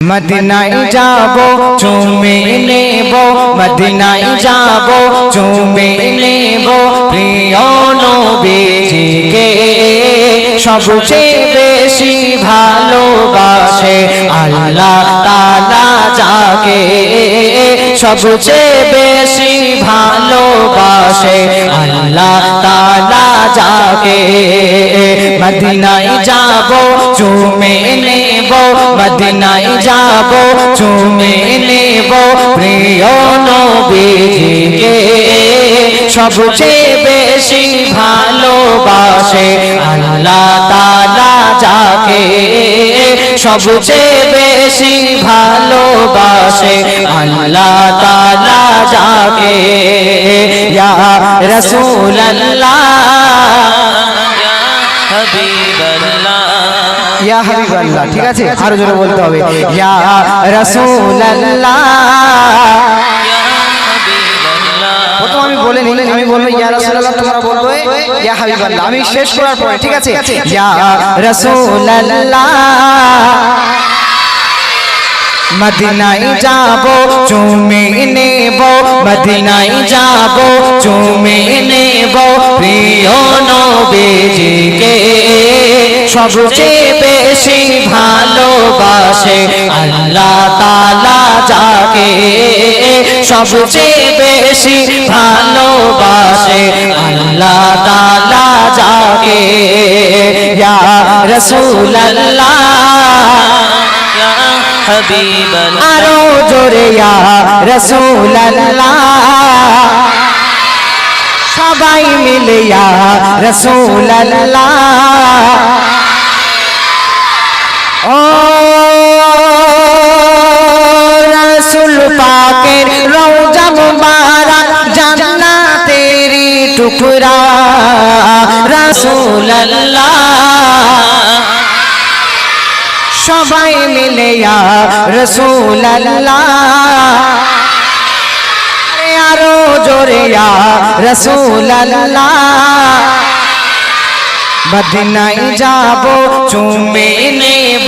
মদিনায় যাব চুমে নেব, মদিনায় যাব চুমে নেব প্রিয় নবীজিকে সবচেয়ে বেশি ভালোবাসে আল্লাহ তাআলা যাকে সবচেয়ে বেশি ভালোবাসে আল্লাহ তাআলা যাকে মদিনায় যাব চুমে নেব, মদিনায় যাব চুমে নেব প্রিয় নবীজিকে সবচেয়ে বেশি ভালোবাসে আল্লাহ তাআলা যাকে সবচেয়ে বেশি ভালোবাসে আল্লাহ তাআলা যাকে ইয়া রাসূলুল্লাহ ইয়া হাবিবাল্লাহ। ঠিক আছে, আরো জোরে বলতে হবে ইয়া রাসূলুল্লাহ। প্রথম আমি বলে নিলেন, আমি বলবো ইয়া রাসূলুল্লাহ, তোমরা বলবে ইয়া হাবিবাল্লাহ। আমি শেষ করার পরে ঠিক আছে ইয়া রাসূলুল্লাহ। মদিনায় যাব চুমে নেব, মদিনায় যাব চুমে নেব প্রিয় নবীজিকে সবচেয়ে বেশি ভালোবাসে আল্লাহ তাআলা যাকে সবচেয়ে বেশি ভালোবাসে আল্লাহ তাআলা যাকে ইয়া রাসূলুল্লাহ হাবিবাল্লাহ। আরো জোরে ইয়া রাসূলুল্লাহ, সবাই মিলে ইয়া রাসূলুল্লাহ। ও রাসূল পাকের রওজা মুবারক জান্নাতেরি টুকরা রাসূলুল্লাহ, সবাই মিলে ইয়া রাসূলুল্লাহ। আরো জোরে ইয়া রাসূলুল্লাহ। মদিনায় যাব চুমে নেব।